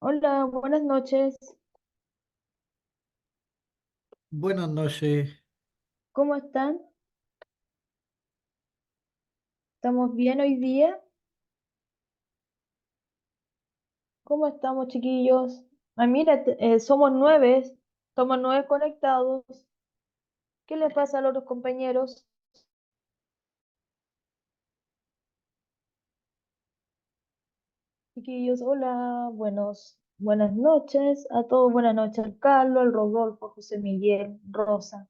Hola, buenas noches. Buenas noches. ¿Cómo están? ¿Estamos bien hoy día? ¿Cómo estamos, chiquillos? Ah, mira, somos nueve conectados. ¿Qué les pasa a los otros compañeros? Chiquillos, hola, buenas noches a todos. Buenas noches al Carlos, al Rodolfo, José Miguel, Rosa.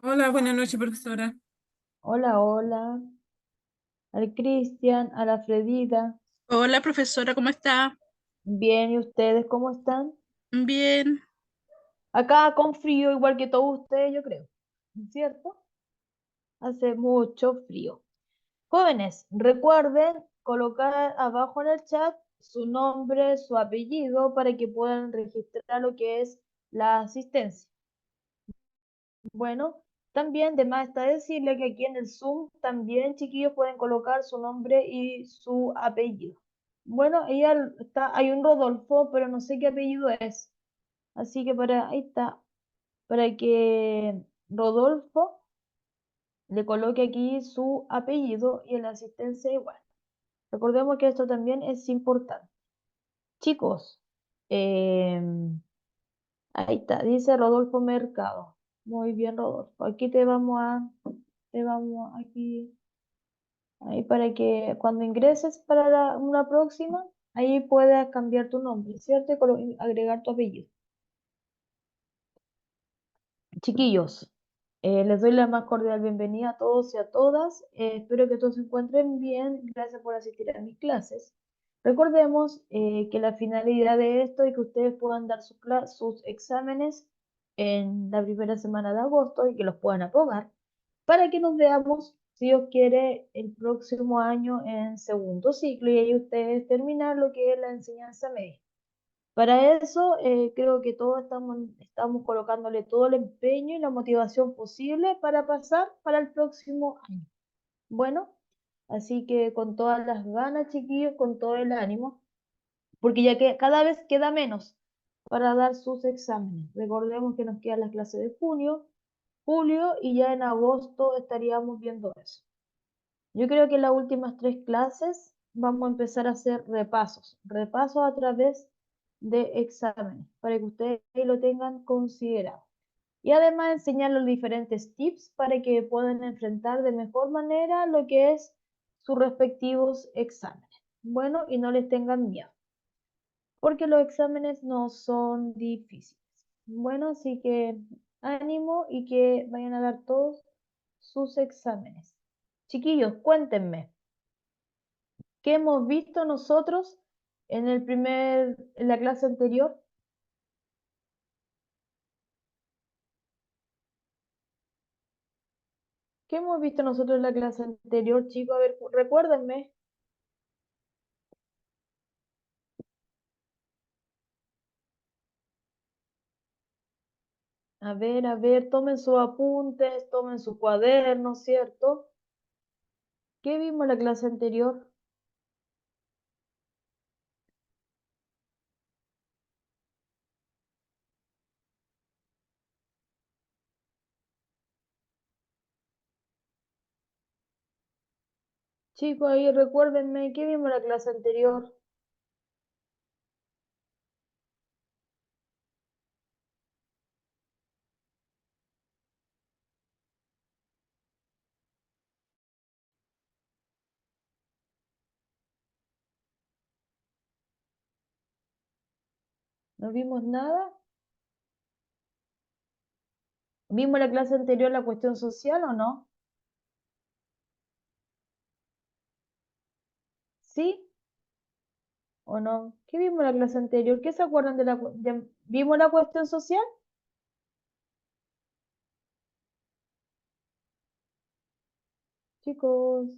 Hola, buenas noches, profesora. Hola, hola, al Cristian, a la Fredita. Hola, profesora, ¿cómo está? Bien, ¿y ustedes cómo están? Bien. Acá con frío, igual que todos ustedes, yo creo. ¿Cierto? Hace mucho frío. Jóvenes, recuerden colocar abajo en el chat su nombre, su apellido para que puedan registrar lo que es la asistencia. Bueno, también de más está decirle que aquí en el Zoom también, chiquillos, pueden colocar su nombre y su apellido. Bueno, hay un Rodolfo, pero no sé qué apellido es. Así que ahí está, para que Rodolfo le coloque aquí su apellido y en la asistencia igual. Recordemos que esto también es importante. Chicos, ahí está, dice Rodolfo Mercado. Muy bien, Rodolfo. Aquí, ahí para que cuando ingreses para una próxima, ahí puedas cambiar tu nombre, ¿cierto? Y agregar tu apellido. Chiquillos, les doy la más cordial bienvenida a todos y a todas. Espero que todos se encuentren bien. Gracias por asistir a mis clases. Recordemos que la finalidad de esto es que ustedes puedan dar sus exámenes en la primera semana de agosto y que los puedan aprobar para que nos veamos, si Dios quiere, el próximo año en segundo ciclo y ahí ustedes terminar lo que es la enseñanza media. Para eso, creo que todos estamos colocándole todo el empeño y la motivación posible para pasar para el próximo año. Bueno, así que con todas las ganas, chiquillos, con todo el ánimo, porque ya que cada vez queda menos para dar sus exámenes. Recordemos que nos quedan las clases de junio, julio y ya en agosto estaríamos viendo eso. Yo creo que en las últimas tres clases vamos a empezar a hacer repasos a través de exámenes, para que ustedes lo tengan considerado. Y además enseñar los diferentes tips para que puedan enfrentar de mejor manera lo que es sus respectivos exámenes. Bueno, y no les tengan miedo, porque los exámenes no son difíciles. Bueno, así que ánimo y que vayan a dar todos sus exámenes. Chiquillos, cuéntenme. ¿Qué hemos visto nosotros en la clase anterior? ¿Qué hemos visto nosotros en la clase anterior, chicos? A ver, recuérdenme. A ver, tomen sus apuntes, tomen su cuaderno, ¿cierto? ¿Qué vimos en la clase anterior? Chicos, ahí recuérdenme, ¿qué vimos en la clase anterior? ¿No vimos nada? ¿Vimos en la clase anterior la cuestión social o no? ¿Sí o no? ¿Qué vimos en la clase anterior? ¿Qué se acuerdan ¿Vimos la cuestión social? Chicos,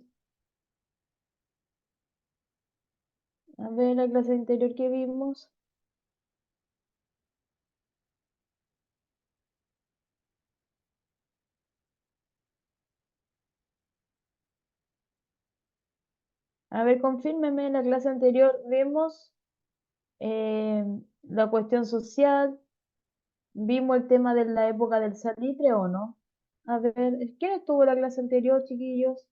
a ver la clase anterior que vimos. A ver, confírmeme, en la clase anterior vimos. Eh, la cuestión social, vimos el tema de la época del salitre o no. A ver, ¿quién estuvo en la clase anterior, chiquillos?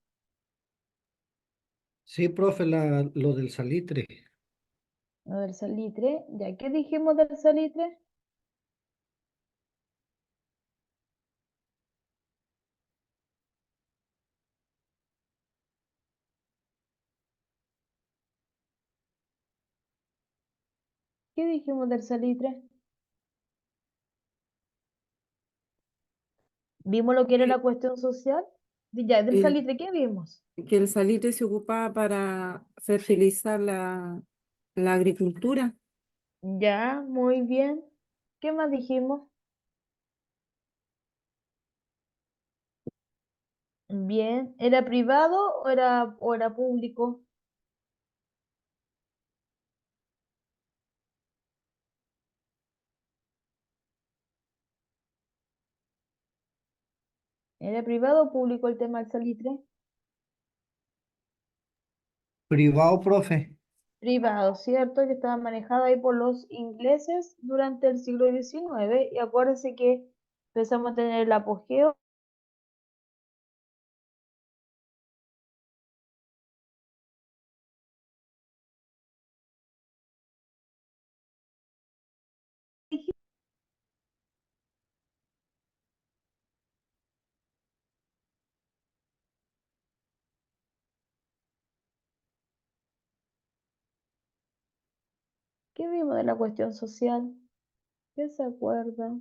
Sí, profe, lo del salitre. Lo del salitre. ¿Ya qué dijimos del salitre? ¿Qué dijimos del salitre? ¿Vimos lo que era que la cuestión social? Ya, del el, salitre, ¿qué vimos? que el salitre se ocupaba para fertilizar la agricultura. Ya, muy bien. ¿Qué más dijimos? Bien. ¿Era privado o era público? ¿Era privado o público el tema del salitre? Privado, profe. Privado, ¿cierto? Que estaba manejado ahí por los ingleses durante el siglo XIX. Y acuérdense que empezamos a tener el apogeo. ¿Qué vimos de la cuestión social? ¿Qué se acuerda?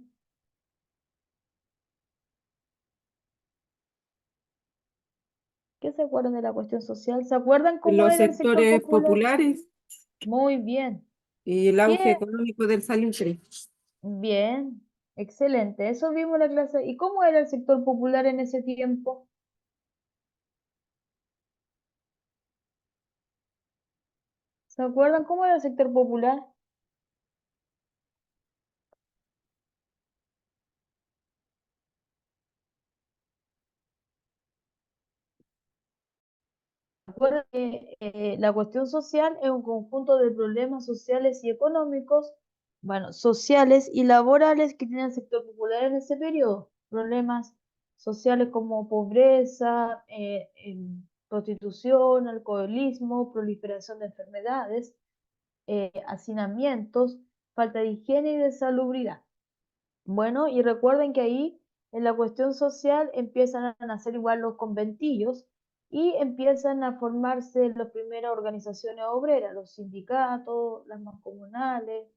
¿Qué se acuerdan de la cuestión social? ¿Se acuerdan cómo Los era el sector sectores popular? populares Muy bien. y el auge ¿Qué? económico del salitre. Bien. Excelente. Eso vimos en la clase. ¿Y cómo era el sector popular en ese tiempo? ¿Se acuerdan cómo era el sector popular? Recuerda que la cuestión social es un conjunto de problemas sociales y económicos, bueno, sociales y laborales que tiene el sector popular en ese periodo. Problemas sociales como pobreza, prostitución, alcoholismo, proliferación de enfermedades, hacinamientos, falta de higiene y de salubridad. Bueno, y recuerden que ahí en la cuestión social empiezan a nacer igual los conventillos y empiezan a formarse las primeras organizaciones obreras, los sindicatos, las mancomunales,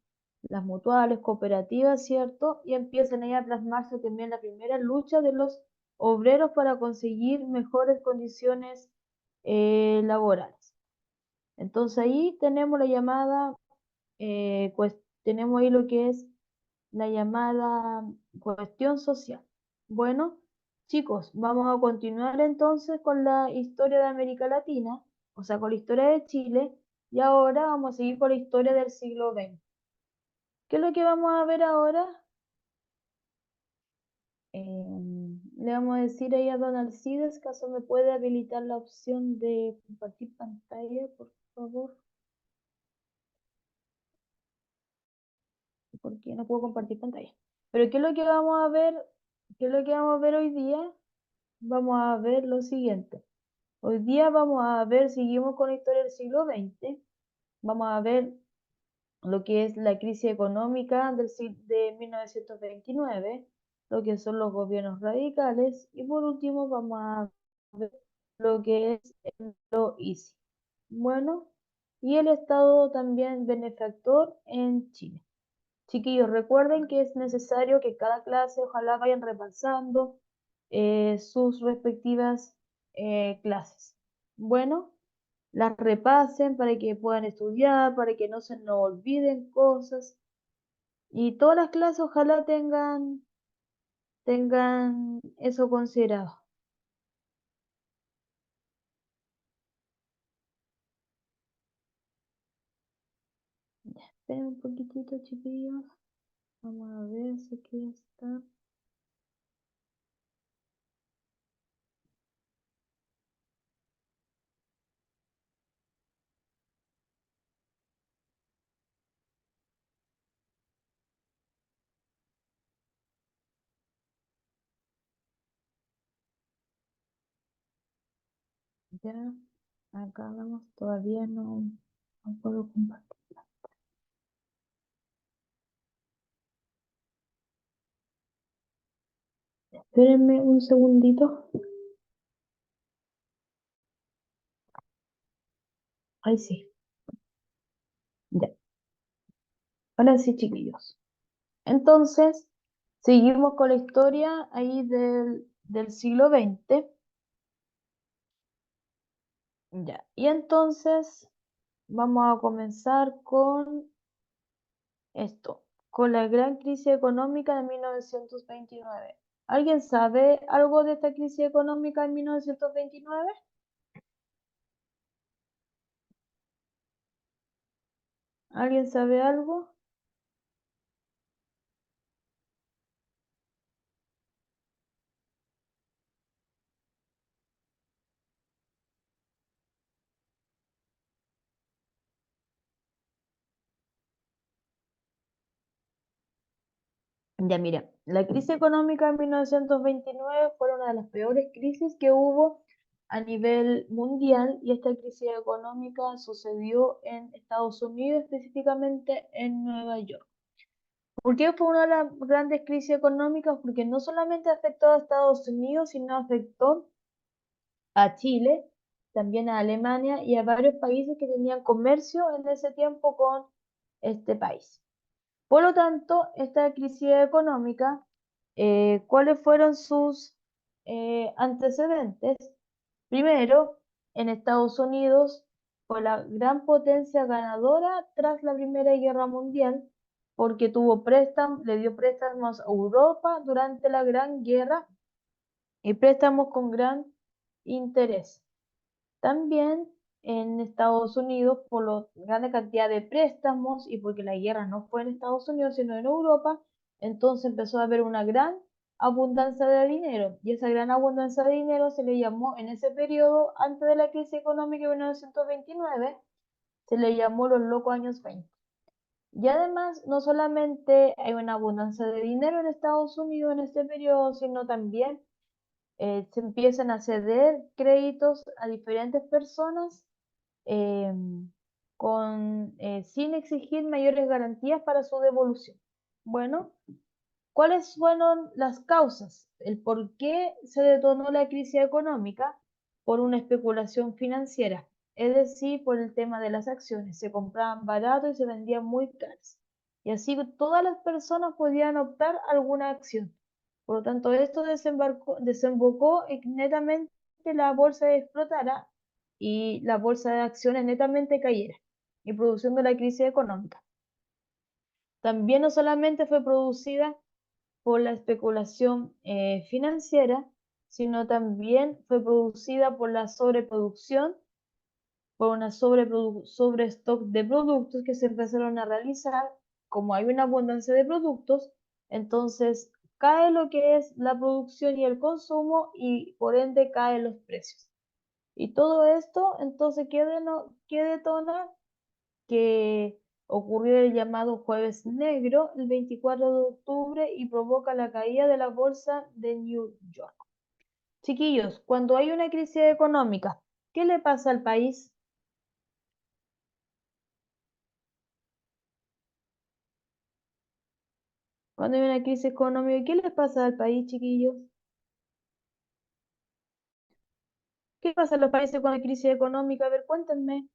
las mutuales, cooperativas, ¿cierto? Y empiezan ahí a plasmarse también la primera lucha de los obreros para conseguir mejores condiciones laborales. Entonces ahí tenemos la llamada, tenemos ahí lo que es la llamada cuestión social. Bueno, chicos, vamos a continuar entonces con la historia de América Latina, o sea, con la historia de Chile, y ahora vamos a seguir con la historia del siglo XX. ¿Qué es lo que vamos a ver ahora? Le vamos a decir ahí a Don Alcides, ¿caso me puede habilitar la opción de compartir pantalla, por favor? Porque no puedo compartir pantalla. Pero ¿qué es lo que vamos a ver? ¿Qué es lo que vamos a ver hoy día? Vamos a ver lo siguiente. Hoy día vamos a ver, seguimos con la historia del siglo XX, vamos a ver lo que es la crisis económica de 1929, lo que son los gobiernos radicales y por último vamos a ver lo que es lo ICI. Bueno, y el Estado también benefactor en Chile. Chiquillos, recuerden que es necesario que cada clase ojalá vayan repasando sus respectivas clases. Bueno, las repasen para que puedan estudiar, para que no se nos olviden cosas. Y todas las clases ojalá tengan eso considerado. Esperen un poquitito, chiquillos. Vamos a ver si aquí está. Ya, acá vamos, todavía no puedo compartir. Espérenme un segundito. Ahí sí, ya. Ahora sí, chiquillos. Entonces, seguimos con la historia ahí del siglo XX. Ya. Y entonces, vamos a comenzar con esto, con la gran crisis económica de 1929. ¿Alguien sabe algo de esta crisis económica de 1929? ¿Alguien sabe algo? Ya mira, la crisis económica de 1929 fue una de las peores crisis que hubo a nivel mundial y esta crisis económica sucedió en Estados Unidos, específicamente en Nueva York. ¿Por qué fue una de las grandes crisis económicas? Porque no solamente afectó a Estados Unidos, sino afectó a Chile, también a Alemania y a varios países que tenían comercio en ese tiempo con este país. Por lo tanto, esta crisis económica, ¿cuáles fueron sus antecedentes? Primero, en Estados Unidos fue la gran potencia ganadora tras la Primera Guerra Mundial, porque le dio préstamos a Europa durante la Gran Guerra y préstamos con gran interés. También en Estados Unidos, por la gran cantidad de préstamos y porque la guerra no fue en Estados Unidos, sino en Europa, entonces empezó a haber una gran abundancia de dinero. Y esa gran abundancia de dinero se le llamó en ese periodo, antes de la crisis económica de 1929, se le llamó los locos años 20. Y además, no solamente hay una abundancia de dinero en Estados Unidos en este periodo, sino también se empiezan a ceder créditos a diferentes personas sin exigir mayores garantías para su devolución. Bueno, ¿cuáles fueron las causas? El por qué se detonó la crisis económica por una especulación financiera, es decir, por el tema de las acciones. Se compraban barato y se vendían muy caras. Y así todas las personas podían optar a alguna acción. Por lo tanto, esto desembocó en que netamente la bolsa explotara y la bolsa de acciones netamente cayera, y produciendo la crisis económica. También no solamente fue producida por la especulación financiera, sino también fue producida por la sobreproducción, por una sobrestock de productos que se empezaron a realizar. Como hay una abundancia de productos, entonces cae lo que es la producción y el consumo y por ende caen los precios. Y todo esto, entonces, ¿qué detona? Que ocurrió el llamado Jueves Negro el 24 de octubre y provoca la caída de la bolsa de New York. Chiquillos, cuando hay una crisis económica, ¿qué le pasa al país? Cuando hay una crisis económica, ¿qué les pasa al país, chiquillos? ¿Qué pasa en los países cuando hay crisis económica? A ver, cuéntenme.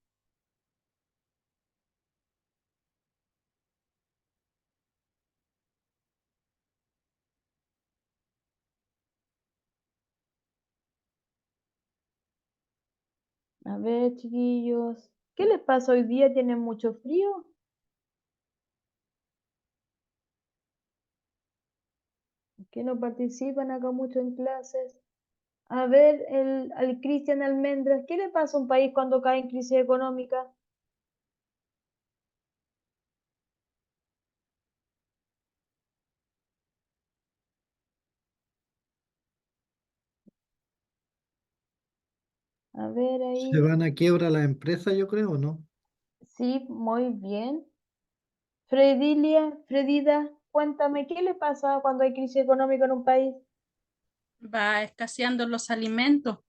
A ver, chiquillos, ¿qué les pasa hoy día? ¿Tienen mucho frío? ¿Que no participan acá mucho en clases? A ver, al Cristian Almendras, ¿qué le pasa a un país cuando cae en crisis económica? A ver Se ahí. van a quiebra la empresa, yo creo, ¿no? Sí, muy bien. Fredida, cuéntame, ¿qué le pasa cuando hay crisis económica en un país? Va escaseando los alimentos.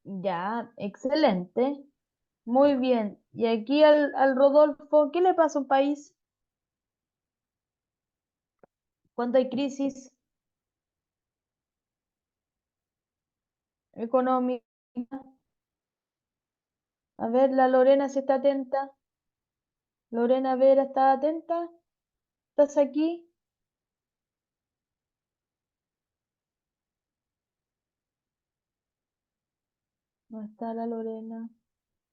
Ya, excelente. Muy bien. Y aquí al Rodolfo, ¿qué le pasa a un país cuando hay crisis económica? A ver, la Lorena si está atenta. Lorena Vera, ¿estás atenta? ¿Estás aquí? No está la Lorena.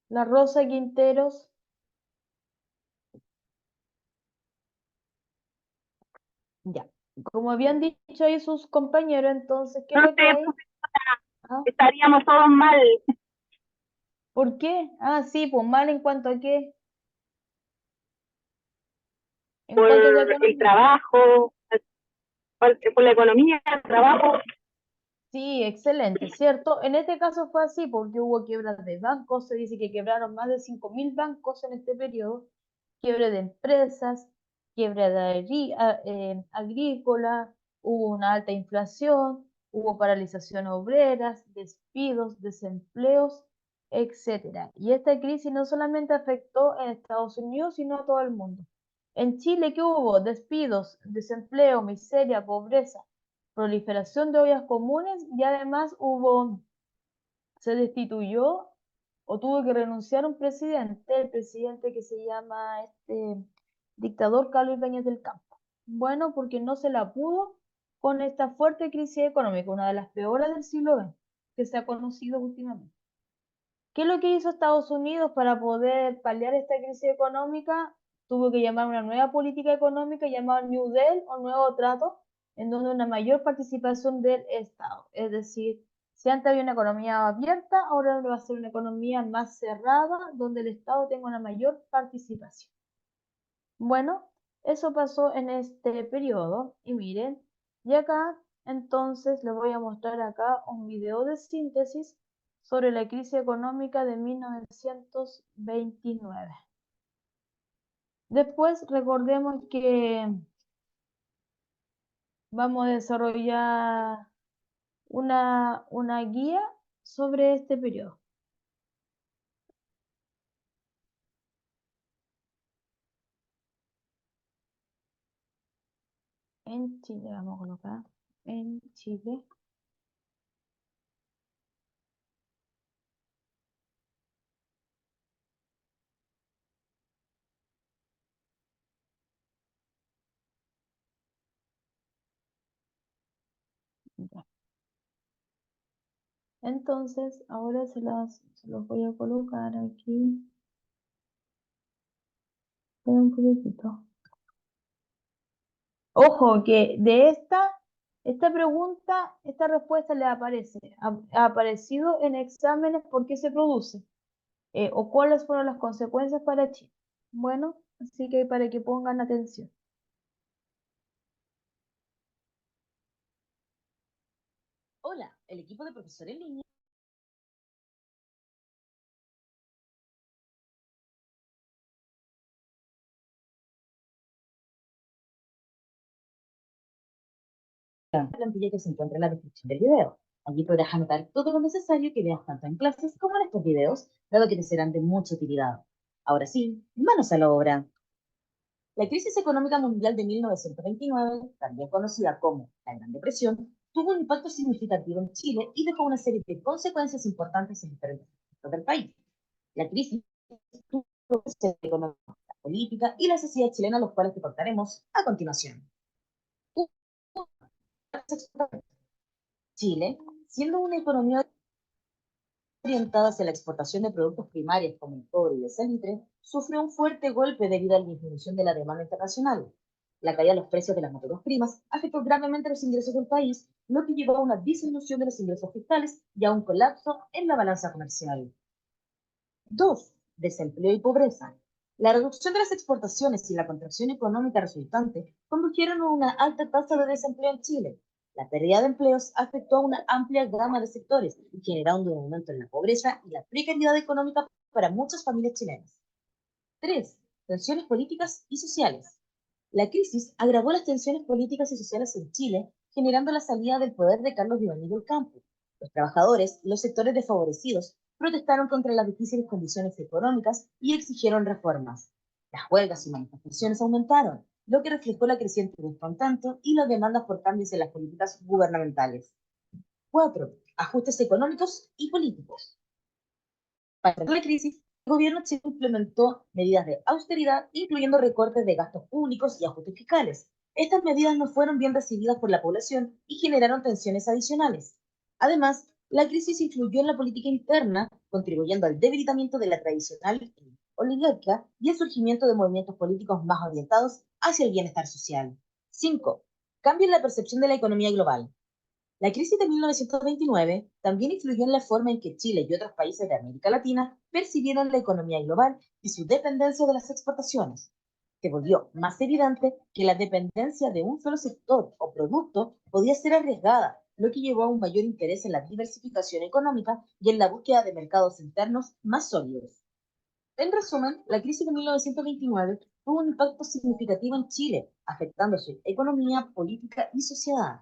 La Rosa Quinteros. Ya. Como habían dicho ahí sus compañeros, entonces, ¿qué es No lo que sé, hay? ¿Ah? estaríamos todos mal ¿Por qué? Ah, sí, pues mal en cuanto a qué. En por cuanto a la el economía. trabajo, por la economía, el trabajo. Sí, excelente, ¿cierto? En este caso fue así porque hubo quiebras de bancos, se dice que quebraron más de 5.000 bancos en este periodo, quiebre de empresas, quiebre de agrícola, hubo una alta inflación, hubo paralización obreras, despidos, desempleos, etcétera. Y esta crisis no solamente afectó en Estados Unidos, sino a todo el mundo. En Chile, ¿qué hubo? Despidos, desempleo, miseria, pobreza, proliferación de ollas comunes y además se destituyó o tuvo que renunciar un presidente, el presidente que se llama dictador Carlos Ibáñez del Campo. Bueno, porque no se la pudo con esta fuerte crisis económica, una de las peores del siglo XX que se ha conocido últimamente. ¿Qué es lo que hizo Estados Unidos para poder paliar esta crisis económica? Tuvo que llamar una nueva política económica llamada New Deal o Nuevo Trato, en donde una mayor participación del Estado. Es decir, si antes había una economía abierta, ahora va a ser una economía más cerrada, donde el Estado tenga una mayor participación. Bueno, eso pasó en este periodo y miren, y acá entonces les voy a mostrar acá un video de síntesis sobre la crisis económica de 1929. Después recordemos que vamos a desarrollar una guía sobre este periodo. En Chile, vamos a colocar en Chile. Ya. Entonces, ahora se los voy a colocar aquí. Un poquitito. Ojo, que de esta pregunta, esta respuesta le aparece. Ha aparecido en exámenes por qué se produce o cuáles fueron las consecuencias para Chile. Bueno, así que para que pongan atención. Hola, el equipo de Profesor en Línea la plantilla que se encuentra en la descripción del video. Allí podrás anotar todo lo necesario que veas tanto en clases como en estos videos, dado que te serán de mucha utilidad. Ahora sí, manos a la obra. La crisis económica mundial de 1929, también conocida como la Gran Depresión, tuvo un impacto significativo en Chile y dejó una serie de consecuencias importantes en diferentes aspectos del país. La crisis tuvo consecuencias económicas, política y la sociedad chilena, los cuales te contaremos a continuación. Chile, siendo una economía orientada hacia la exportación de productos primarios como el cobre y el salitre, sufrió un fuerte golpe debido a la disminución de la demanda internacional. La caída de los precios de las materias primas afectó gravemente los ingresos del país, lo que llevó a una disminución de los ingresos fiscales y a un colapso en la balanza comercial. 2. Desempleo y pobreza. La reducción de las exportaciones y la contracción económica resultante condujeron a una alta tasa de desempleo en Chile. La pérdida de empleos afectó a una amplia gama de sectores, generando un aumento en la pobreza y la precariedad económica para muchas familias chilenas. 3. Tensiones políticas y sociales. La crisis agravó las tensiones políticas y sociales en Chile, generando la salida del poder de Carlos Ibáñez del Campo. Los trabajadores y los sectores desfavorecidos protestaron contra las difíciles condiciones económicas y exigieron reformas. Las huelgas y manifestaciones aumentaron, lo que reflejó la creciente descontento y las demandas por cambios en las políticas gubernamentales. 4. Ajustes económicos y políticos. Para enfrentar la crisis, el gobierno chileno implementó medidas de austeridad, incluyendo recortes de gastos públicos y ajustes fiscales. Estas medidas no fueron bien recibidas por la población y generaron tensiones adicionales. Además, la crisis influyó en la política interna, contribuyendo al debilitamiento de la tradicional oligarquía y el surgimiento de movimientos políticos más orientados hacia el bienestar social. 5. Cambio en la percepción de la economía global. La crisis de 1929 también influyó en la forma en que Chile y otros países de América Latina percibieron la economía global y su dependencia de las exportaciones. Se volvió más evidente que la dependencia de un solo sector o producto podía ser arriesgada, lo que llevó a un mayor interés en la diversificación económica y en la búsqueda de mercados internos más sólidos. En resumen, la crisis de 1929 tuvo un impacto significativo en Chile, afectando su economía, política y sociedad.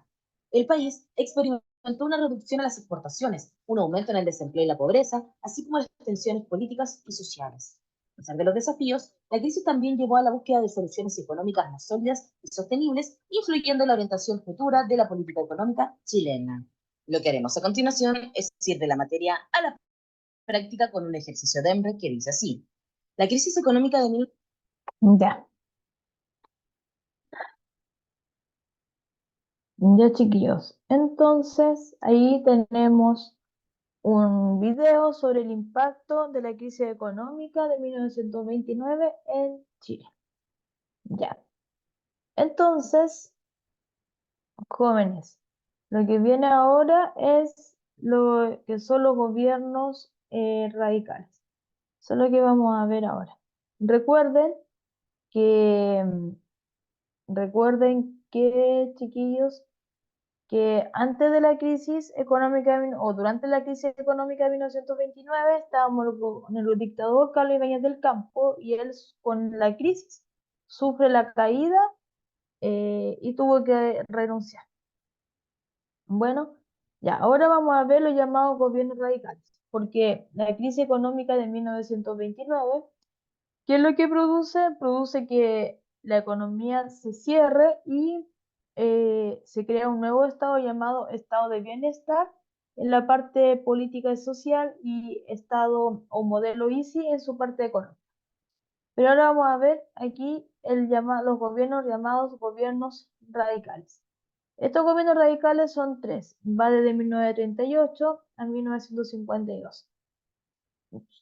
El país experimentó una reducción en las exportaciones, un aumento en el desempleo y la pobreza, así como las tensiones políticas y sociales. A pesar de los desafíos, la crisis también llevó a la búsqueda de soluciones económicas más sólidas y sostenibles, influyendo en la orientación futura de la política económica chilena. Lo que haremos a continuación es ir de la materia a la práctica con un ejercicio de Emre que dice así. La crisis económica de Ya, ya chiquillos. Entonces, ahí tenemos un video sobre el impacto de la crisis económica de 1929 en Chile. Ya. Entonces, jóvenes, lo que viene ahora es lo que son los gobiernos radicales. Eso es lo que vamos a ver ahora. Recuerden que, chiquillos, que antes de la crisis económica o durante la crisis económica de 1929 estábamos con el dictador Carlos Ibáñez del Campo y él con la crisis sufre la caída y tuvo que renunciar. Bueno, ya, ahora vamos a ver los llamados gobiernos radicales, porque la crisis económica de 1929, ¿qué es lo que produce? Produce que la economía se cierre y se crea un nuevo estado llamado estado de bienestar en la parte política y social y estado o modelo ISI en su parte económica. Pero ahora vamos a ver aquí los gobiernos llamados gobiernos radicales. Estos gobiernos radicales son tres, va desde 1938 a 1952.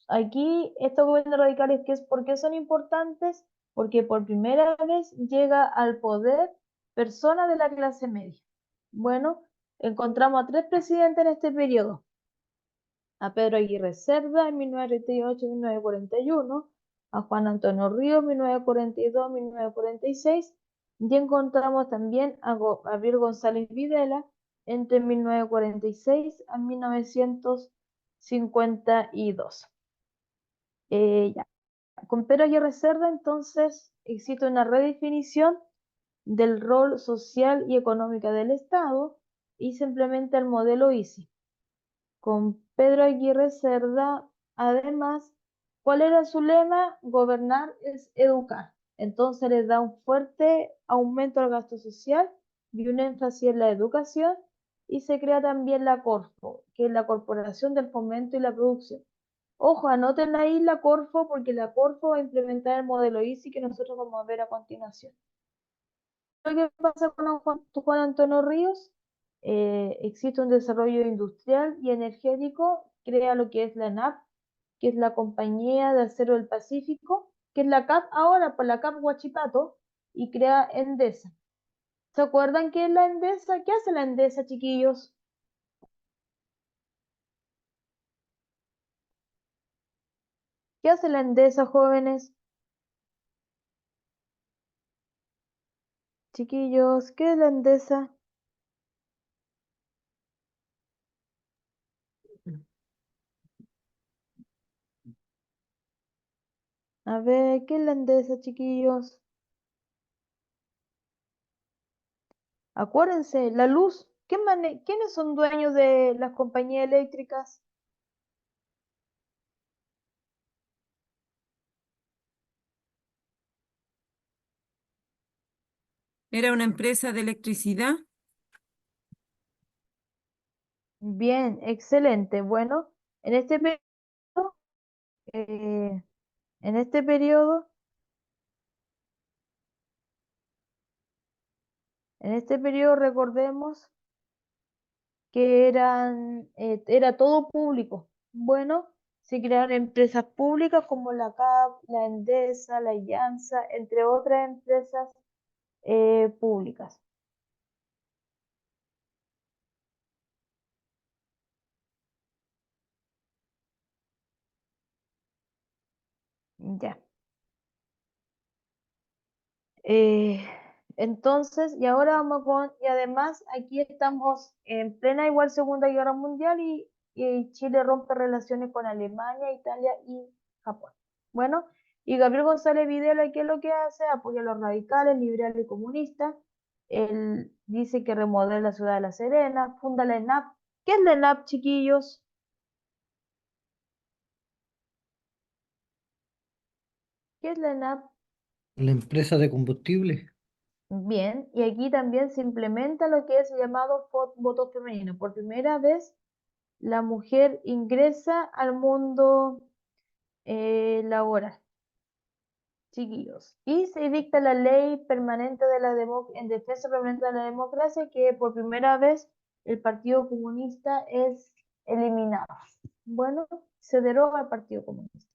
Aquí estos gobiernos radicales, ¿por qué son importantes? Porque por primera vez llega al poder personas de la clase media. Bueno, encontramos a tres presidentes en este periodo. A Pedro Aguirre Cerda en 1938-1941, a Juan Antonio Ríos 1942-1946, y encontramos también a Gabriel González Videla entre 1946 a 1952. Ya. Con Pedro Aguirre Cerda, entonces, existe una redefinición del rol social y económico del Estado y se implementa el modelo ISI. Con Pedro Aguirre Cerda, además, ¿cuál era su lema? Gobernar es educar. Entonces les da un fuerte aumento al gasto social y un énfasis en la educación y se crea también la Corfo, que es la Corporación del Fomento y la Producción. Ojo, anoten ahí la Corfo porque la Corfo va a implementar el modelo ISI que nosotros vamos a ver a continuación. ¿Qué pasa con Juan Antonio Ríos? Existe un desarrollo industrial y energético, crea lo que es la ENAP, que es la Compañía de Acero del Pacífico, que es la CAP ahora, por la CAP Huachipato, y crea Endesa. ¿Se acuerdan qué es la Endesa? ¿Qué hace la Endesa, chiquillos? ¿Qué hace la Endesa, jóvenes? Chiquillos, ¿qué es la Endesa? A ver, ¿qué es la Endesa, chiquillos? Acuérdense, la luz. ¿Quiénes son dueños de las compañías eléctricas? Era una empresa de electricidad. Bien, excelente. Bueno, en este periodo, eh, en este periodo, en este periodo recordemos que era todo público. Bueno, se crearon empresas públicas como la CAP, la Endesa, la IANSA, entre otras empresas públicas. Ya. Eh, entonces, y ahora vamos y además aquí estamos en plena igual Segunda Guerra Mundial y Chile rompe relaciones con Alemania, Italia y Japón. Bueno, y Gabriel González Videla, ¿qué es lo que hace? Apoya a los radicales, liberales y comunistas. Él dice que remodela la ciudad de La Serena, funda la ENAP. ¿Qué es la ENAP, chiquillos? ¿Qué es la ENAP? La empresa de combustible. Bien, y aquí también se implementa lo que es llamado voto femenino. Por primera vez, la mujer ingresa al mundo laboral, chiquillos. Y se dicta la ley permanente en defensa permanente de la democracia, que por primera vez el Partido Comunista es eliminado. Bueno, se deroga el Partido Comunista.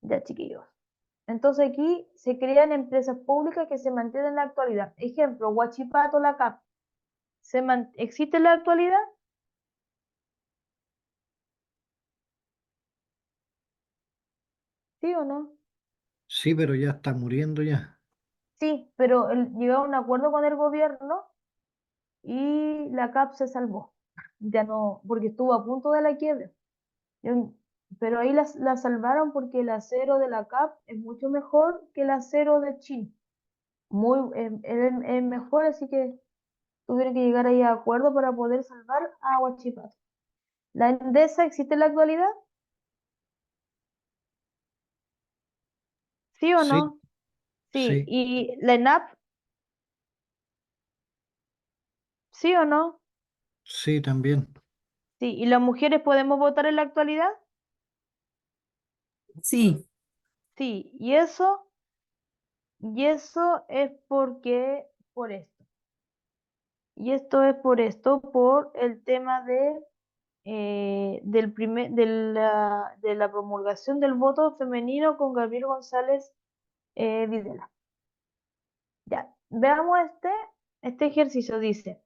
Ya, chiquillos. Entonces aquí se crean empresas públicas que se mantienen en la actualidad. Ejemplo, Huachipato, la CAP. ¿Existe en la actualidad? ¿Sí o no? Sí, pero ya está muriendo ya. Sí, pero llegó a un acuerdo con el gobierno y la CAP se salvó. Ya no, porque estuvo a punto de la quiebra. Yo- pero ahí la salvaron porque el acero de la CAP es mucho mejor que el acero de China. Muy, es mejor, así que tuvieron que llegar ahí a acuerdo para poder salvar a Huachipato. ¿La Endesa existe en la actualidad? ¿Sí o Sí, no? Sí. sí, ¿Y la ENAP? ¿Sí o no? sí, también. Sí. ¿Y las mujeres podemos votar en la actualidad? Sí, Sí. Y eso es por esto. Y esto es por esto, por el tema de la promulgación del voto femenino con Gabriel González Videla. Ya, veamos este ejercicio. Dice,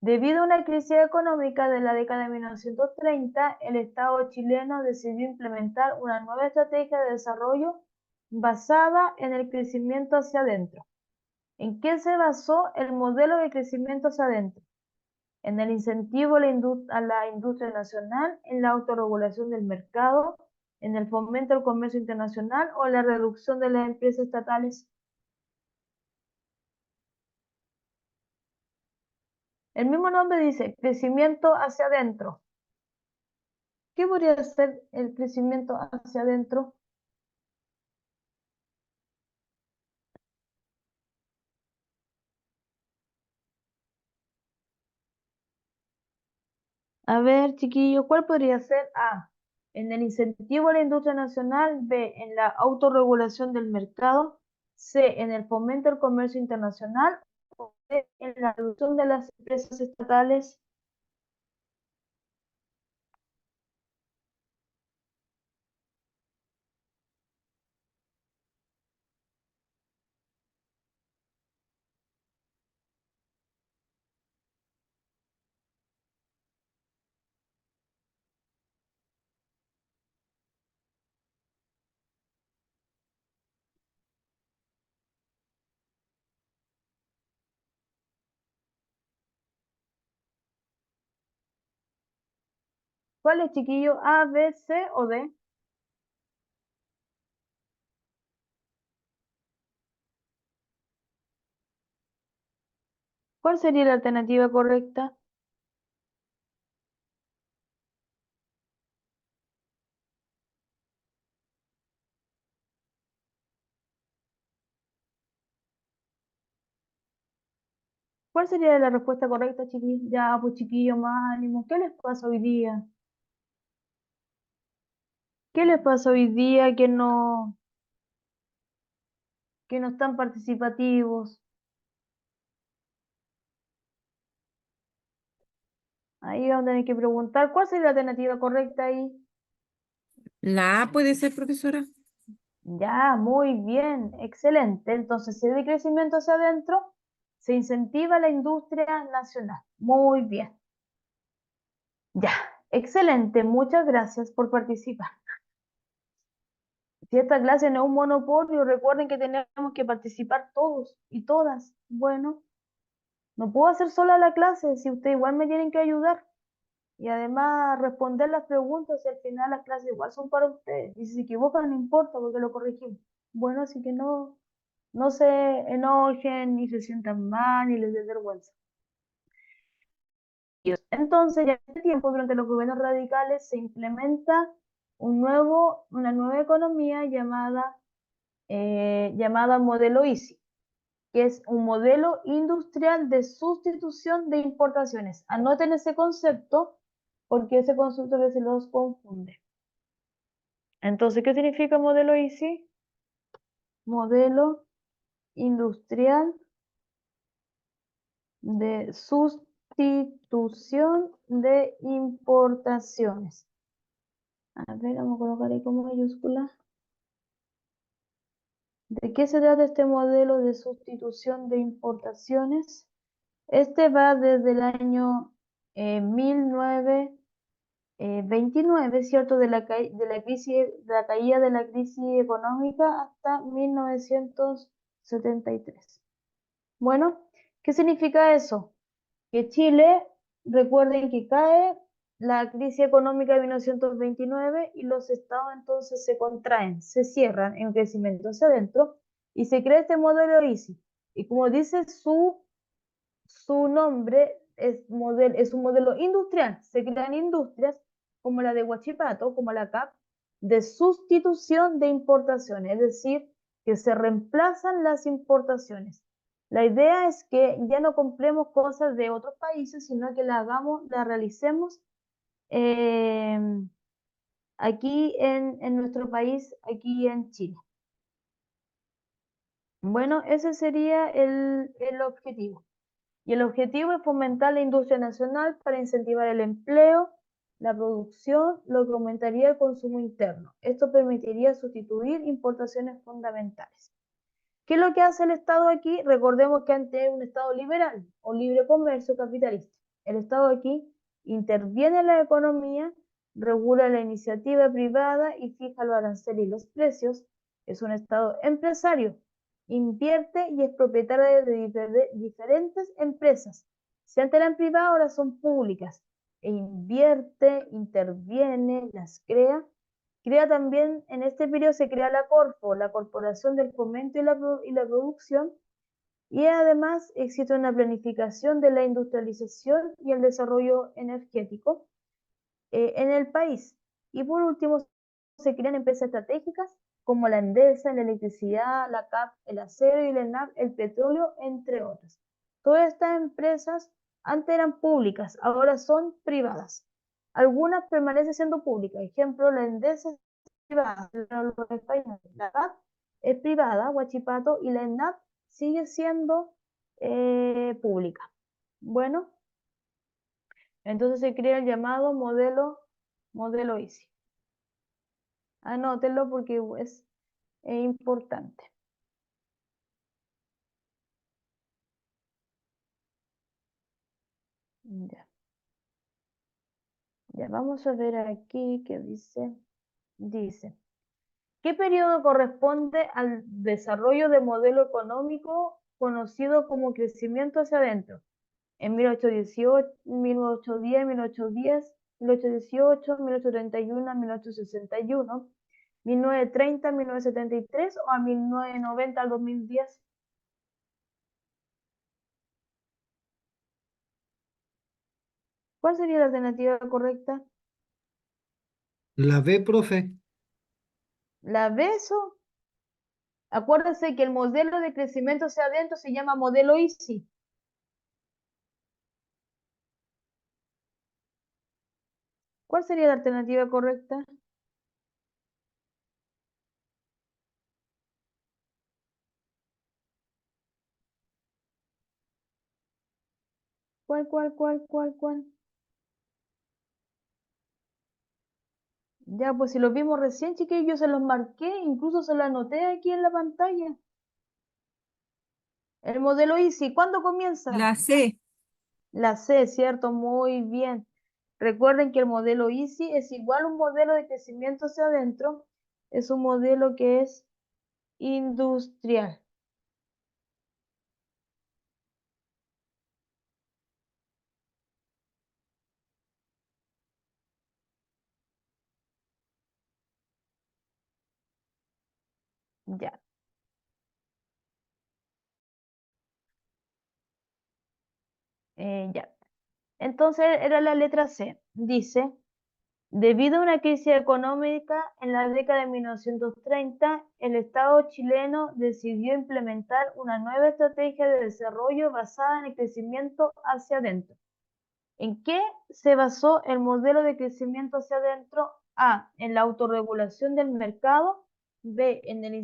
debido a una crisis económica de la década de 1930, el Estado chileno decidió implementar una nueva estrategia de desarrollo basada en el crecimiento hacia adentro. ¿En qué se basó el modelo de crecimiento hacia adentro? En el incentivo a la industria nacional, en la autorregulación del mercado, en el fomento del comercio internacional o en la reducción de las empresas estatales. El mismo nombre dice crecimiento hacia adentro. ¿Qué podría ser el crecimiento hacia adentro? A ver, chiquillos, ¿cuál podría ser? A, en el incentivo a la industria nacional. B, en la autorregulación del mercado. C, en el fomento del comercio internacional. O D, en la reducción de las empresas estatales. ¿Cuál es, chiquillo? A, B, C o D. ¿Cuál sería la alternativa correcta? ¿Cuál sería la respuesta correcta, chiquillos? Ya, pues chiquillos, más ánimo. ¿Qué les pasa hoy día? ¿Qué les pasa hoy día que no están participativos? Ahí vamos a tener que preguntar, ¿cuál sería la alternativa correcta ahí? La A puede ser, profesora. Ya, muy bien, excelente. Entonces, si hay de crecimiento hacia adentro, se incentiva la industria nacional. Muy bien. Ya, excelente. Muchas gracias por participar. Si esta clase no es un monopolio, recuerden que tenemos que participar todos y todas. Bueno, no puedo hacer sola la clase, si ustedes igual me tienen que ayudar. Y además responder las preguntas y al final las clases igual son para ustedes. Y si se equivocan no importa porque lo corregimos. Bueno, así que no se enojen, ni se sientan mal, ni les dé vergüenza. Entonces, ya en este tiempo, durante los gobiernos radicales, se implementa una nueva economía llamada modelo ISI, que es un modelo industrial de sustitución de importaciones. Anoten ese concepto, porque ese concepto que se los confunde. Entonces, ¿qué significa modelo ISI? Modelo industrial de sustitución de importaciones. A ver, vamos a colocar ahí como mayúscula. ¿De qué se trata este modelo de sustitución de importaciones? Este va desde el año 1929, ¿cierto? De la caída de la crisis económica hasta 1973. Bueno, ¿qué significa eso? Que Chile, recuerden que cae la crisis económica de 1929 y los estados entonces se contraen, se cierran en crecimiento hacia adentro y se crea este modelo ISI. Y como dice su nombre, es un modelo industrial. Se crean industrias como la de Huachipato, como la CAP, de sustitución de importaciones, es decir, que se reemplazan las importaciones. La idea es que ya no compremos cosas de otros países, sino que las realicemos aquí en nuestro país, aquí en Chile. Bueno, ese sería el objetivo. Y el objetivo es fomentar la industria nacional para incentivar el empleo, la producción, lo que aumentaría el consumo interno. Esto permitiría sustituir importaciones fundamentales. ¿Qué es lo que hace el Estado aquí? Recordemos que antes era un Estado liberal o libre comercio capitalista. El Estado aquí interviene en la economía, regula la iniciativa privada y fija los aranceles y los precios. Es un Estado empresario, invierte y es propietario de diferentes empresas. Si antes eran privadas, ahora son públicas. E invierte, interviene, las crea. Crea también, en este periodo se crea la Corfo, la Corporación del Fomento y la Producción, y además existe una planificación de la industrialización y el desarrollo energético en el país. Y por último, se crean empresas estratégicas como la Endesa, la electricidad, la CAP, el acero y la ENAP, el petróleo, entre otras. Todas estas empresas antes eran públicas, ahora son privadas. Algunas permanecen siendo públicas. Ejemplo, la Endesa es privada, los españoles. La CAP es privada, Huachipato, y la ENAP sigue siendo pública. Bueno, entonces se crea el llamado modelo ISI. Anótenlo porque es importante. Ya. Ya, vamos a ver aquí qué dice. Dice, ¿qué periodo corresponde al desarrollo de modelo económico conocido como crecimiento hacia adentro? En 1818, 1810, 1810, 1818, 1831, 1861, 1930, 1973 o a 1990 al 2010. ¿Cuál sería la alternativa correcta? La B, profe. La BESO. Acuérdense que el modelo de crecimiento hacia adentro se llama modelo ISI. ¿Cuál sería la alternativa correcta? ¿Cuál? Ya, pues si los vimos recién, chiquillos, yo se los marqué, incluso se los anoté aquí en la pantalla. El modelo Easy, ¿cuándo comienza? La C. La C, ¿cierto? Muy bien. Recuerden que el modelo Easy es igual a un modelo de crecimiento hacia adentro. Es un modelo que es industrial. Ya. Ya. Entonces era la letra C. Dice, debido a una crisis económica en la década de 1930, el Estado chileno decidió implementar una nueva estrategia de desarrollo basada en el crecimiento hacia adentro. ¿En qué se basó el modelo de crecimiento hacia adentro? A, en la autorregulación del mercado. B, en el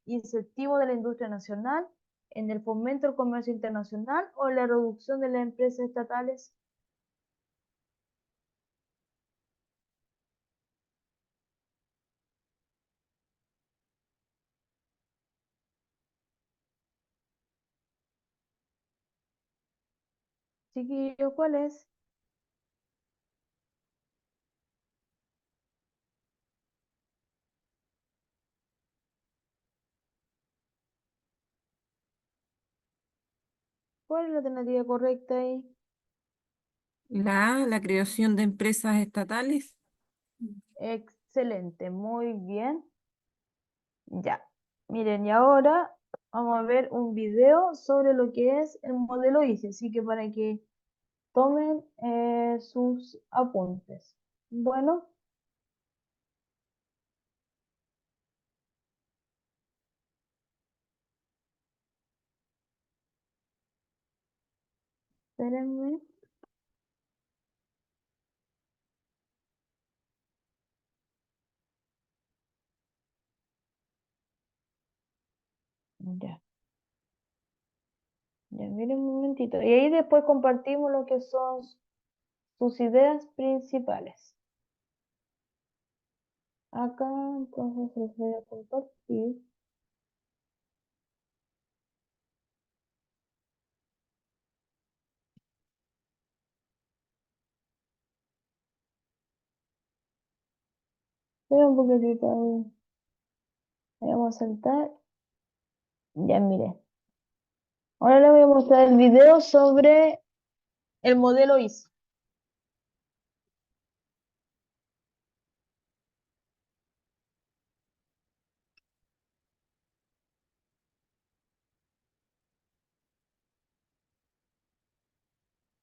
incentivo de la industria nacional. En el fomento del comercio internacional o en la reducción de las empresas estatales. Chiquillo, ¿cuál es? ¿Cuál es la alternativa correcta ahí? La A, la creación de empresas estatales. Excelente, muy bien. Ya. Miren, y ahora vamos a ver un video sobre lo que es el modelo ICE, así que para que tomen sus apuntes. Bueno, espérenme. Ya, ya, miren un momentito. Y ahí después compartimos lo que son sus ideas principales. Acá, entonces, les voy a compartir. Espera un poquitito ahí. Vamos a saltar. Ya, miren. Ahora les voy a mostrar el video sobre el modelo ICE.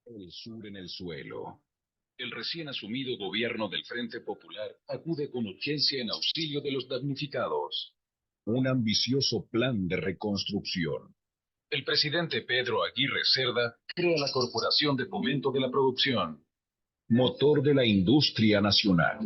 El sur en el suelo. El recién asumido gobierno del Frente Popular acude con urgencia en auxilio de los damnificados. Un ambicioso plan de reconstrucción. El presidente Pedro Aguirre Cerda crea la Corporación de Fomento de la Producción, motor de la industria nacional.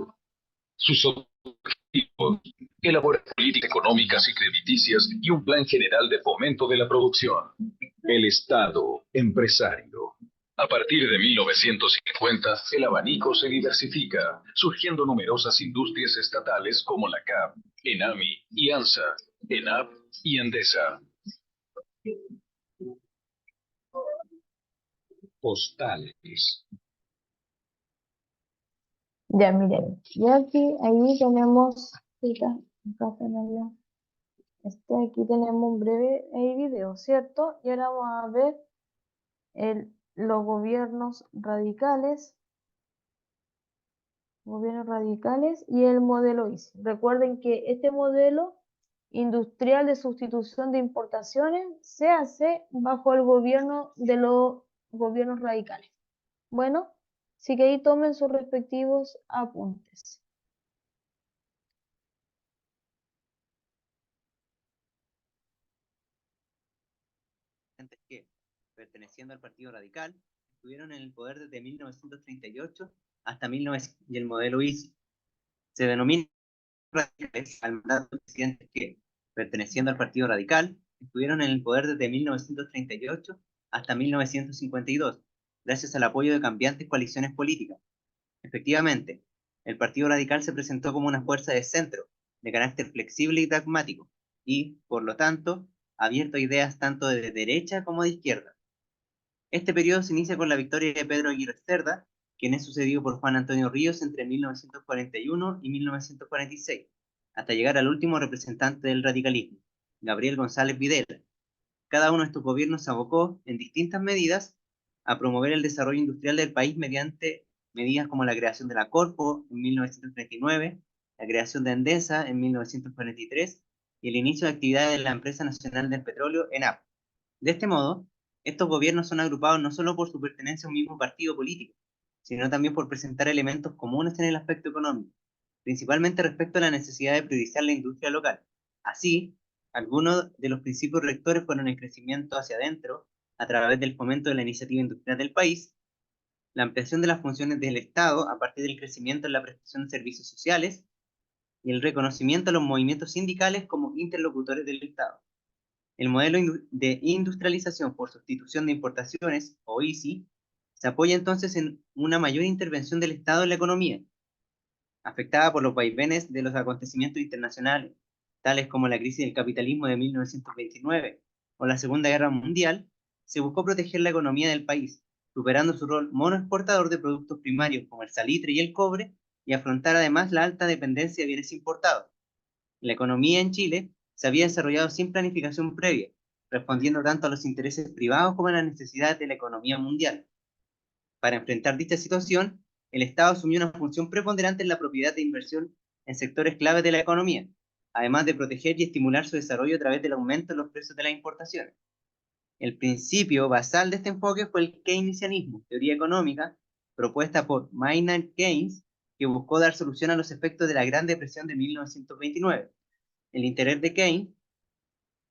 Sus objetivos: elaborar políticas económicas y crediticias y un plan general de fomento de la producción. El Estado empresario. A partir de 1950, el abanico se diversifica, surgiendo numerosas industrias estatales como la CAP, ENAMI y ANSA, ENAP y Endesa. Postales. Ya, miren. Y aquí, ahí tenemos, acá tenemos, aquí tenemos un breve video, ¿cierto? Y ahora vamos a ver los gobiernos radicales y el modelo ICE. Recuerden que este modelo industrial de sustitución de importaciones se hace bajo el gobierno de los gobiernos radicales. Bueno, así que ahí tomen sus respectivos apuntes. Que, perteneciendo al Partido Radical, estuvieron en el poder desde 1938 hasta 1900 y el modelo ISI. Se denomina radicales al mandato de presidentes que, perteneciendo al Partido Radical, estuvieron en el poder desde 1938 hasta 1952, gracias al apoyo de cambiantes coaliciones políticas. Efectivamente, el Partido Radical se presentó como una fuerza de centro, de carácter flexible y pragmático, y, por lo tanto, abierto a ideas tanto de derecha como de izquierda. Este periodo se inicia con la victoria de Pedro Aguirre Cerda, quien es sucedido por Juan Antonio Ríos entre 1941 y 1946, hasta llegar al último representante del radicalismo, Gabriel González Videla. Cada uno de estos gobiernos se abocó, en distintas medidas, a promover el desarrollo industrial del país mediante medidas como la creación de la Corpo en 1939, la creación de Endesa en 1943 y el inicio de actividades de la Empresa Nacional del Petróleo, ENAP. De este modo, estos gobiernos son agrupados no solo por su pertenencia a un mismo partido político, sino también por presentar elementos comunes en el aspecto económico, principalmente respecto a la necesidad de priorizar la industria local. Así, algunos de los principios rectores fueron el crecimiento hacia adentro, a través del fomento de la iniciativa industrial del país, la ampliación de las funciones del Estado a partir del crecimiento en la prestación de servicios sociales y el reconocimiento a los movimientos sindicales como interlocutores del Estado. El modelo de industrialización por sustitución de importaciones, o ISI, se apoya entonces en una mayor intervención del Estado en la economía, afectada por los vaivenes de los acontecimientos internacionales, tales como la crisis del capitalismo de 1929 o la Segunda Guerra Mundial. Se buscó proteger la economía del país, superando su rol monoexportador de productos primarios como el salitre y el cobre, y afrontar además la alta dependencia de bienes importados. La economía en Chile se había desarrollado sin planificación previa, respondiendo tanto a los intereses privados como a las necesidades de la economía mundial. Para enfrentar dicha situación, el Estado asumió una función preponderante en la propiedad de inversión en sectores claves de la economía, además de proteger y estimular su desarrollo a través del aumento de los precios de las importaciones. El principio basal de este enfoque fue el keynesianismo, teoría económica, propuesta por Maynard Keynes, que buscó dar solución a los efectos de la Gran Depresión de 1929. El interés de Keynes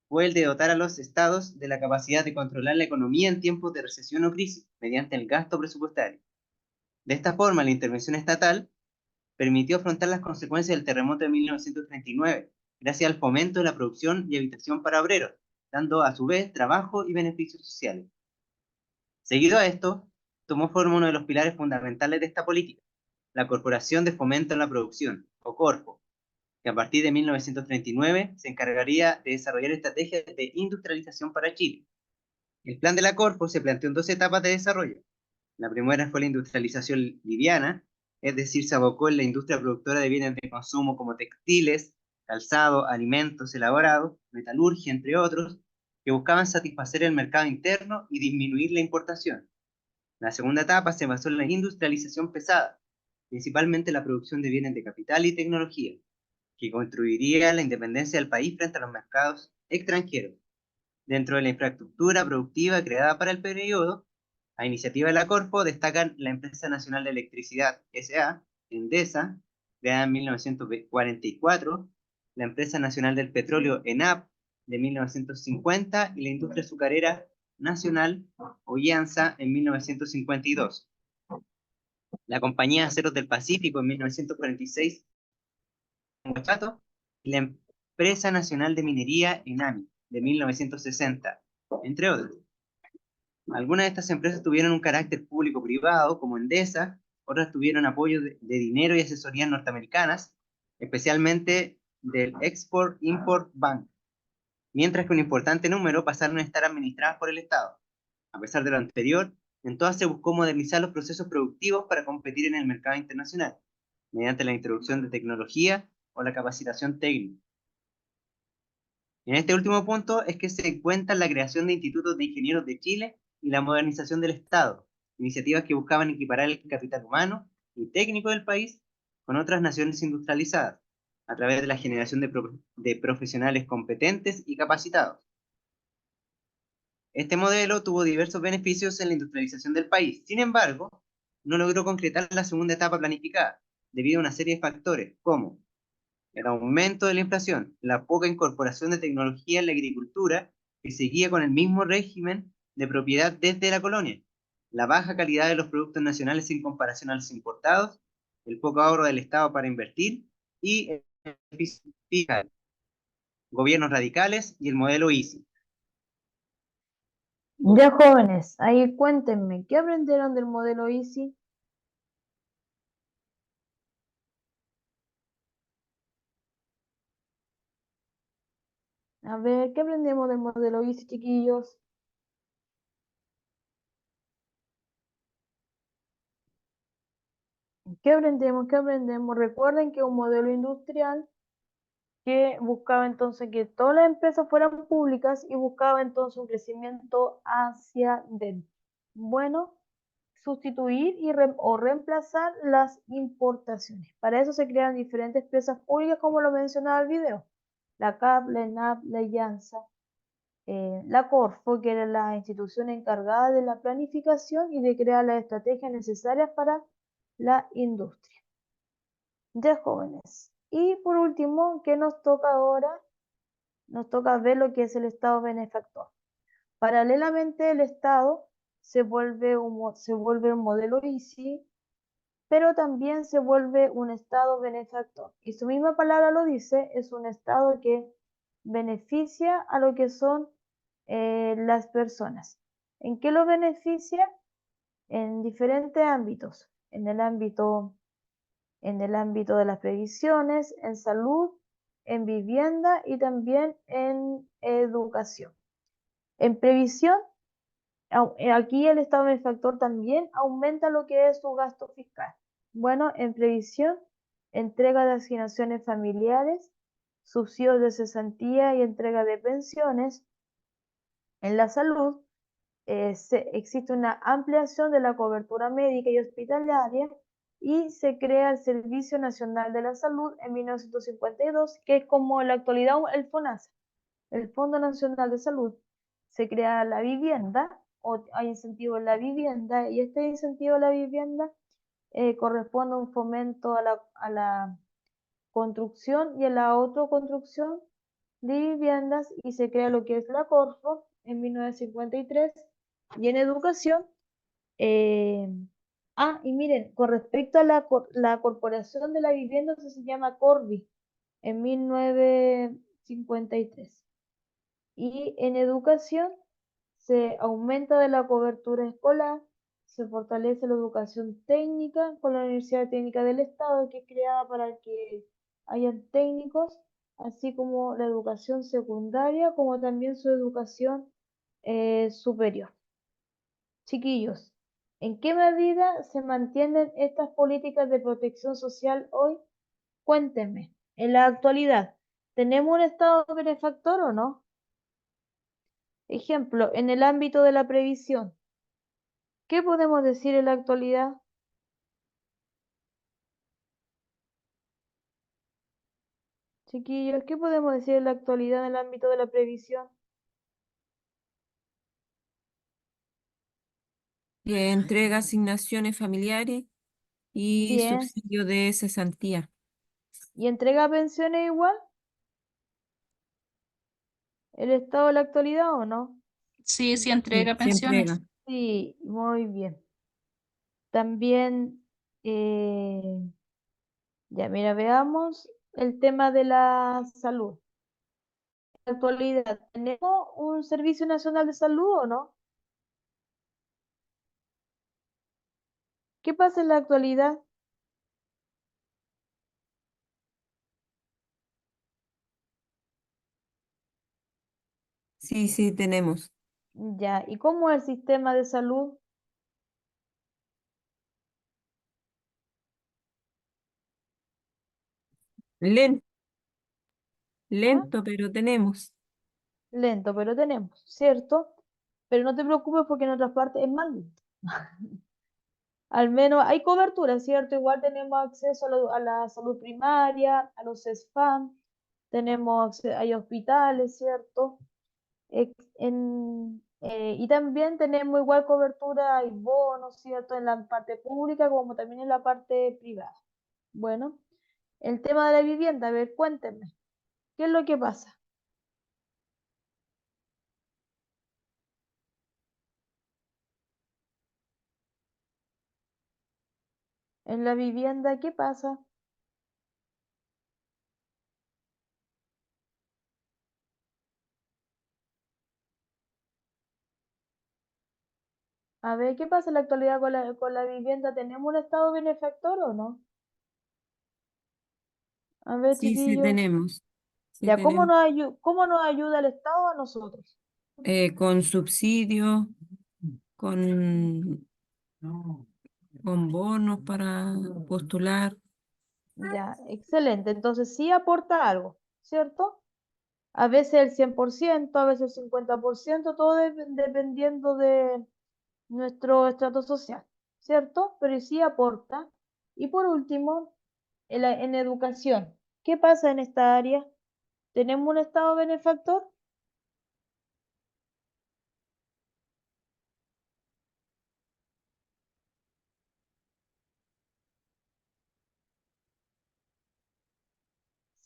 fue el de dotar a los estados de la capacidad de controlar la economía en tiempos de recesión o crisis, mediante el gasto presupuestario. De esta forma, la intervención estatal permitió afrontar las consecuencias del terremoto de 1939, gracias al fomento de la producción y habitación para obreros, dando a su vez trabajo y beneficios sociales. Seguido a esto, tomó forma uno de los pilares fundamentales de esta política, la Corporación de Fomento en la Producción, o Corfo, que a partir de 1939 se encargaría de desarrollar estrategias de industrialización para Chile. El plan de la Corfo se planteó en 2 etapas de desarrollo. La primera fue la industrialización liviana, es decir, se abocó en la industria productora de bienes de consumo como textiles, calzado, alimentos elaborados, metalurgia, entre otros, que buscaban satisfacer el mercado interno y disminuir la importación. La segunda etapa se basó en la industrialización pesada, principalmente la producción de bienes de capital y tecnología, que contribuiría a la independencia del país frente a los mercados extranjeros. Dentro de la infraestructura productiva creada para el periodo, a iniciativa de la Corfo destacan la Empresa Nacional de Electricidad, S.A., Endesa, creada en 1944, la Empresa Nacional del Petróleo, ENAP, de 1950, y la Industria Azucarera Nacional, o IANSA, en 1952. La Compañía de Aceros del Pacífico, en 1946, en Huachato, y la Empresa Nacional de Minería, ENAMI, de 1960, entre otros. Algunas de estas empresas tuvieron un carácter público-privado, como Endesa, otras tuvieron apoyo de dinero y asesorías norteamericanas, especialmente del Export-Import Bank, mientras que un importante número pasaron a estar administradas por el Estado. A pesar de lo anterior, en todas se buscó modernizar los procesos productivos para competir en el mercado internacional, mediante la introducción de tecnología o la capacitación técnica. En este último punto es que se cuenta la creación de institutos de ingenieros de Chile y la modernización del Estado, iniciativas que buscaban equiparar el capital humano y técnico del país con otras naciones industrializadas, a través de la generación de profesionales competentes y capacitados. Este modelo tuvo diversos beneficios en la industrialización del país. Sin embargo, no logró concretar la segunda etapa planificada, debido a una serie de factores, como el aumento de la inflación, la poca incorporación de tecnología en la agricultura, que seguía con el mismo régimen de propiedad desde la colonia, la baja calidad de los productos nacionales en comparación a los importados, el poco ahorro del Estado para invertir y el déficit fiscal, gobiernos radicales y el modelo ISI. Ya jóvenes, ahí cuéntenme, ¿qué aprendieron del modelo ISI? A ver, ¿qué aprendemos del modelo ISI, chiquillos? ¿Qué aprendemos? ¿Qué aprendemos? Recuerden que un modelo industrial que buscaba entonces que todas las empresas fueran públicas y buscaba entonces un crecimiento hacia dentro. Bueno, sustituir o reemplazar las importaciones. Para eso se crean diferentes empresas públicas, como lo mencionaba el video. La CAP, la ENAP, la IANSA, la Corfo, que era la institución encargada de la planificación y de crear las estrategias necesarias para la industria. Ya jóvenes. Y por último, ¿qué nos toca ahora? Nos toca ver lo que es el Estado benefactor. Paralelamente, el Estado se vuelve un modelo ISI, pero también se vuelve un Estado benefactor. Y su misma palabra lo dice, es un Estado que beneficia a lo que son las personas. ¿En qué lo beneficia? En diferentes ámbitos. En el ámbito de las previsiones, en salud, en vivienda y también en educación. En previsión, aquí el Estado benefactor también aumenta lo que es su gasto fiscal. Bueno, en previsión, entrega de asignaciones familiares, subsidios de cesantía y entrega de pensiones. En la salud, existe una ampliación de la cobertura médica y hospitalaria y se crea el Servicio Nacional de la Salud en 1952, que es como en la actualidad el FONASA, el Fondo Nacional de Salud. Se crea la vivienda, o hay incentivo en la vivienda, y este incentivo a la vivienda corresponde a un fomento a la construcción y a la autoconstrucción de viviendas, y se crea lo que es la Corfo en 1953. Y en educación, y miren, con respecto a la Corporación de la Vivienda, eso se llama Corvi en 1953. Y en educación se aumenta de la cobertura escolar, se fortalece la educación técnica con la Universidad Técnica del Estado, que es creada para que hayan técnicos, así como la educación secundaria, como también su educación superior. Chiquillos, ¿en qué medida se mantienen estas políticas de protección social hoy? Cuéntenme, en la actualidad, ¿tenemos un Estado benefactor o no? Ejemplo, en el ámbito de la previsión, ¿qué podemos decir en la actualidad? Chiquillos, ¿qué podemos decir en la actualidad en el ámbito de la previsión? Que entrega asignaciones familiares y Bien. subsidio de cesantía. ¿Y entrega pensiones igual? ¿El Estado de la actualidad o no? Sí, sí entrega Sí, pensiones. entrega. Sí, muy bien. También, ya mira, veamos el tema de la salud. En la actualidad, ¿tenemos un Servicio Nacional de Salud o no? ¿Qué pasa en la actualidad? Sí, sí, tenemos. Ya, ¿y cómo es el sistema de salud? Lento, ¿Ah? lento, pero tenemos. Lento, pero tenemos, ¿cierto? Pero no te preocupes porque en otras partes es más lento. Al menos hay cobertura, ¿cierto? Igual tenemos acceso a la salud primaria, a los SFAM, hay hospitales, ¿cierto? Y también tenemos igual cobertura y bonos, ¿cierto? En la parte pública como también en la parte privada. Bueno, el tema de la vivienda, a ver, cuéntenme, ¿qué es lo que pasa? En la vivienda, ¿qué pasa? A ver, ¿qué pasa en la actualidad con la vivienda? ¿Tenemos un estado benefactor o no? A ver, Sí, sí chiquillos. tenemos. Sí Ya, tenemos. ¿cómo nos ayuda el Estado a nosotros? Con subsidios, con, con bonos para postular. Ya, excelente. Entonces sí aporta algo, ¿cierto? A veces el 100%, a veces el 50%, todo dependiendo de nuestro estrato social, ¿cierto? Pero sí aporta. Y por último, en educación. ¿Qué pasa en esta área? ¿Tenemos un Estado benefactor?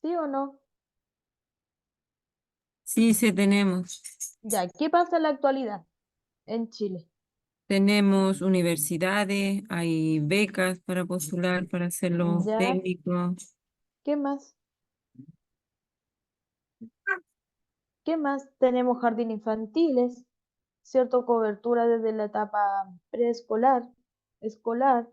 ¿Sí o no? Sí, sí tenemos. Ya, ¿qué pasa en la actualidad en Chile? Tenemos universidades, hay becas para postular, para hacer los Ya, técnicos. ¿qué más? ¿Qué más? Tenemos jardines infantiles, ¿cierto? Cobertura desde la etapa preescolar, escolar,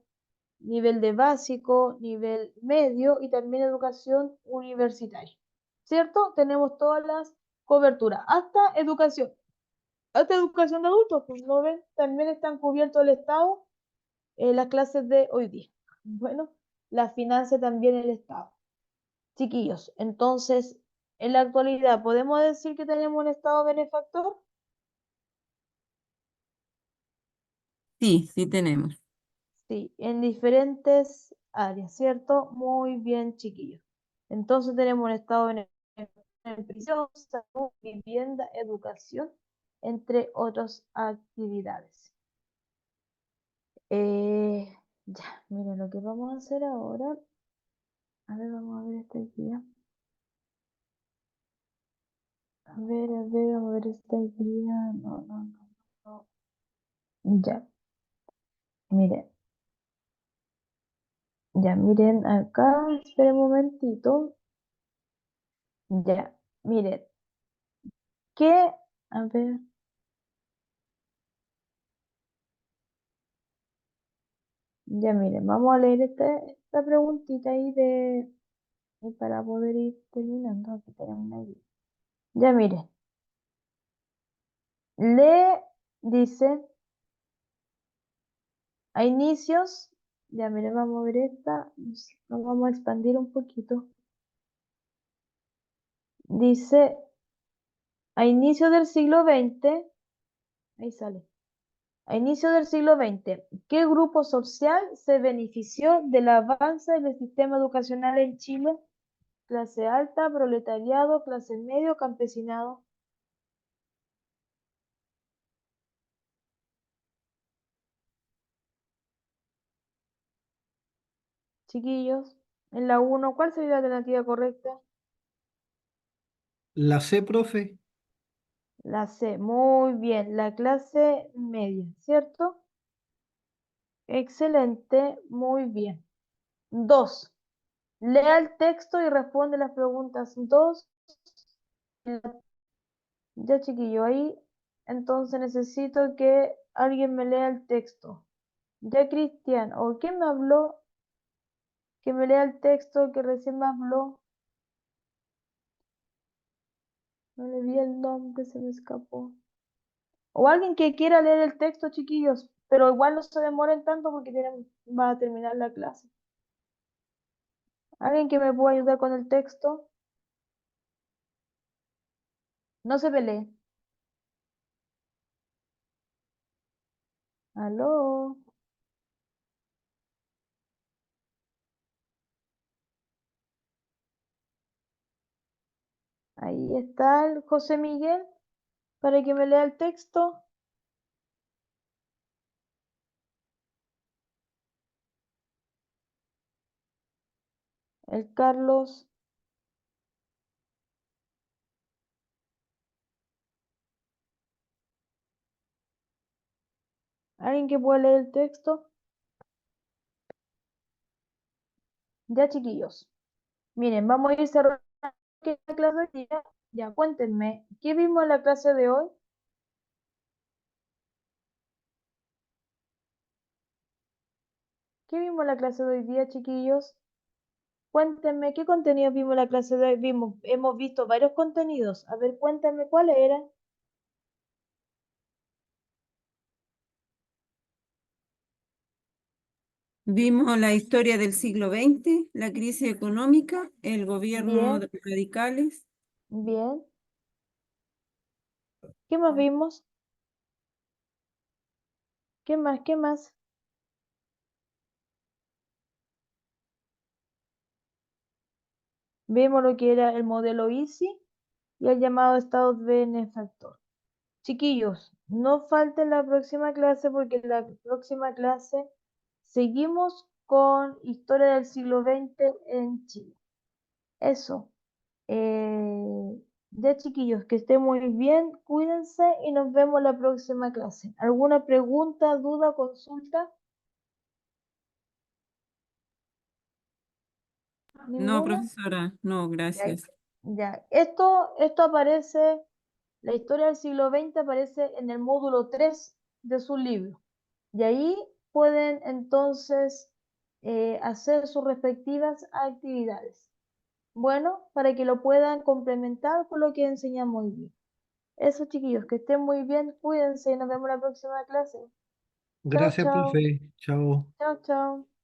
nivel de básico, nivel medio y también educación universitaria, ¿cierto? Tenemos todas las coberturas, hasta educación de adultos, pues, ¿no ven? También están cubiertos el Estado en las clases de hoy día. Bueno, la financia también el Estado. Chiquillos, entonces, en la actualidad, ¿podemos decir que tenemos un Estado benefactor? Sí, sí tenemos. Sí, en diferentes áreas, ¿cierto? Muy bien, chiquillos. Entonces tenemos un estado en prisión, salud, vivienda, educación, entre otras actividades. Ya, miren lo que vamos a hacer ahora. A ver, vamos a ver esta guía. Vamos a ver esta guía. No, no, no, no. Ya, miren. Ya, miren acá. Esperen un momentito. Ya, miren. ¿Qué? A ver. Ya miren, vamos a leer esta preguntita ahí y para poder ir terminando. Aquí tenemos una guía. Ya miren, le dice a inicios, ya miren, vamos a ver esta, nos vamos a expandir un poquito. Dice, a inicios del siglo XX, ahí sale, a inicios del siglo XX, ¿qué grupo social se benefició del avance del sistema educacional en Chile? Clase alta, proletariado, clase medio, campesinado. Chiquillos, en la uno, ¿cuál sería la alternativa correcta? La C, profe. La C, muy bien, la clase media, ¿cierto? Excelente, muy bien. 2. Lea el texto y responde las preguntas 2. Ya, chiquillo, ahí entonces necesito que alguien me lea el texto. Ya, Cristian, ¿o quién me habló? Que me lea el texto que recién me habló. No le vi el nombre, se me escapó. O alguien que quiera leer el texto, chiquillos, pero igual no se demoren tanto porque va a terminar la clase. ¿Alguien que me pueda ayudar con el texto? No se pelee. ¿Aló? Ahí está el José Miguel para que me lea el texto. El Carlos. ¿Alguien que pueda leer el texto? Ya, chiquillos. Miren, vamos a ir cerrando la clase de hoy día. Ya, cuéntenme, ¿qué vimos en la clase de hoy? ¿Qué vimos en la clase de hoy día, chiquillos? Cuéntenme, ¿qué contenido vimos en la clase de hoy? Hemos visto varios contenidos. A ver, cuéntenme cuáles eran. Vimos la historia del siglo XX, la crisis económica, el gobierno Bien. de los radicales. Bien. ¿Qué más vimos? ¿Qué más? ¿Qué más? Vimos lo que era el modelo EASY y el llamado estado benefactor. Chiquillos, no falten la próxima clase porque en la próxima clase seguimos con historia del siglo XX en Chile. Eso. Ya, chiquillos, que estén muy bien, cuídense y nos vemos la próxima clase. ¿Alguna pregunta, duda, consulta? No, ¿Ninguna? profesora, no, gracias. Ya, esto aparece, la historia del siglo XX aparece en el módulo 3 de su libro. Y ahí pueden entonces hacer sus respectivas actividades. Bueno, para que lo puedan complementar con lo que enseñamos hoy día. Eso, chiquillos, que estén muy bien, cuídense y nos vemos en la próxima clase. Chao, Gracias, chao. profe. Chao. Chao, chao.